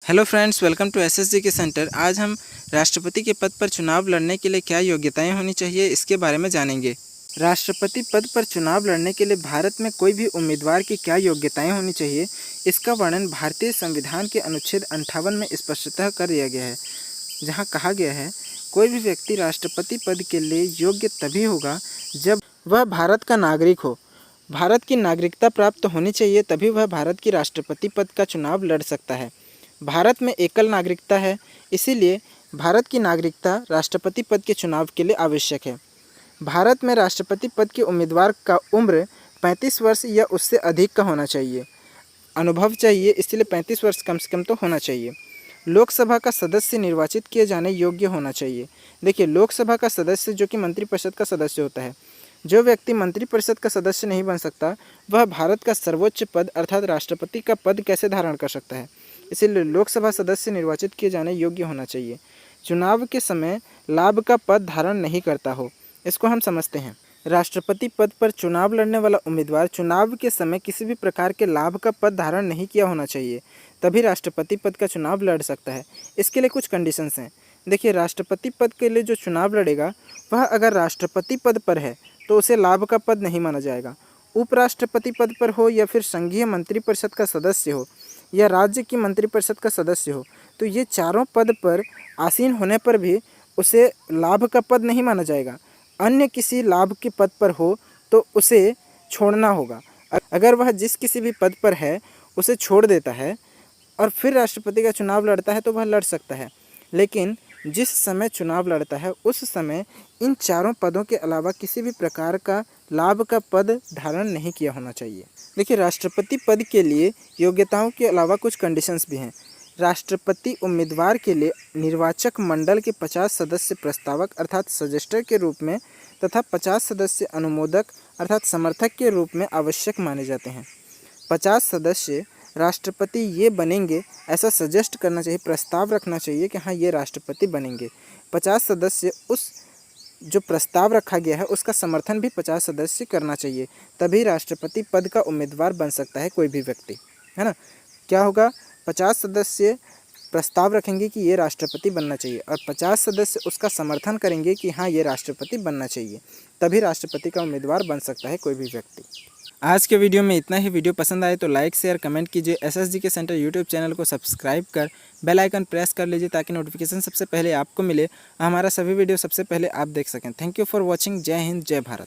Hello friends, welcome to SSG के सेंटर। आज हम राष्ट्रपति के पद पर चुनाव लड़ने के लिए क्या योग्यताएं होनी चाहिए इसके बारे में जानेंगे। राष्ट्रपति पद पर चुनाव लड़ने के लिए भारत में कोई भी उम्मीदवार की क्या योग्यताएं होनी चाहिए, इसका वर्णन भारतीय संविधान के अनुच्छेद 58 में स्पष्टतः कर दिया गया है, जहां कहा गया है कोई भी व्यक्ति राष्ट्रपति पद के लिए योग्य तभी होगा जब वह भारत का नागरिक हो। भारत की नागरिकता प्राप्त होनी चाहिए, तभी वह भारत की राष्ट्रपति पद का चुनाव लड़ सकता है। भारत में एकल नागरिकता है, इसीलिए भारत की नागरिकता राष्ट्रपति पद के चुनाव के लिए आवश्यक है। भारत में राष्ट्रपति पद के उम्मीदवार का उम्र 35 वर्ष या उससे अधिक का होना चाहिए। अनुभव चाहिए, इसलिए 35 वर्ष कम से कम तो होना चाहिए। लोकसभा का सदस्य निर्वाचित किए जाने योग्य होना चाहिए। देखिए, लोकसभा का सदस्य जो कि मंत्रिपरिषद का सदस्य होता है, जो व्यक्ति मंत्रिपरिषद का सदस्य नहीं बन सकता, वह भारत का सर्वोच्च पद अर्थात राष्ट्रपति का पद कैसे धारण कर सकता है। इसीलिए लोकसभा सदस्य निर्वाचित किए जाने योग्य होना चाहिए। चुनाव के समय लाभ का पद धारण नहीं करता हो, इसको हम समझते हैं। राष्ट्रपति पद पर चुनाव लड़ने वाला उम्मीदवार चुनाव के समय किसी भी प्रकार के लाभ का पद धारण नहीं किया होना चाहिए, तभी राष्ट्रपति पद का चुनाव लड़ सकता है। इसके लिए कुछ कंडीशंस हैं। देखिए, राष्ट्रपति पद के लिए जो चुनाव लड़ेगा वह अगर राष्ट्रपति पद पर है तो उसे लाभ का पद नहीं माना जाएगा। उपराष्ट्रपति पद पर हो या फिर संघीय मंत्रिपरिषद का सदस्य हो या राज्य की मंत्रिपरिषद का सदस्य हो, तो ये चारों पद पर आसीन होने पर भी उसे लाभ का पद नहीं माना जाएगा। अन्य किसी लाभ के पद पर हो तो उसे छोड़ना होगा। अगर वह जिस किसी भी पद पर है उसे छोड़ देता है और फिर राष्ट्रपति का चुनाव लड़ता है तो वह लड़ सकता है, लेकिन जिस समय चुनाव लड़ता है उस समय इन चारों पदों के अलावा किसी भी प्रकार का लाभ का पद धारण नहीं किया होना चाहिए। देखिए, राष्ट्रपति पद के लिए योग्यताओं के अलावा कुछ कंडीशंस भी हैं। राष्ट्रपति उम्मीदवार के लिए निर्वाचक मंडल के 50 सदस्य प्रस्तावक अर्थात सजेस्टर के रूप में तथा 50 सदस्य अनुमोदक अर्थात समर्थक के रूप में आवश्यक माने जाते हैं। 50 सदस्य राष्ट्रपति ये बनेंगे ऐसा सजेस्ट करना चाहिए, प्रस्ताव रखना चाहिए कि हाँ ये राष्ट्रपति बनेंगे। 50 सदस्य उस जो प्रस्ताव रखा गया है उसका समर्थन भी 50 सदस्य करना चाहिए, तभी राष्ट्रपति पद का उम्मीदवार बन सकता है कोई भी व्यक्ति, है ना। क्या होगा, 50 सदस्य प्रस्ताव रखेंगे कि ये राष्ट्रपति बनना चाहिए और 50 सदस्य उसका समर्थन करेंगे कि हाँ ये राष्ट्रपति बनना चाहिए, तभी राष्ट्रपति का उम्मीदवार बन सकता है कोई भी व्यक्ति। आज के वीडियो में इतना ही। वीडियो पसंद आए तो लाइक शेयर कमेंट कीजिए। एसएसजी के सेंटर यूट्यूब चैनल को सब्सक्राइब कर बेल आइकन प्रेस कर लीजिए ताकि नोटिफिकेशन सबसे पहले आपको मिले, हमारा सभी वीडियो सबसे पहले आप देख सकें। Thank you for watching. जय हिंद, जय भारत।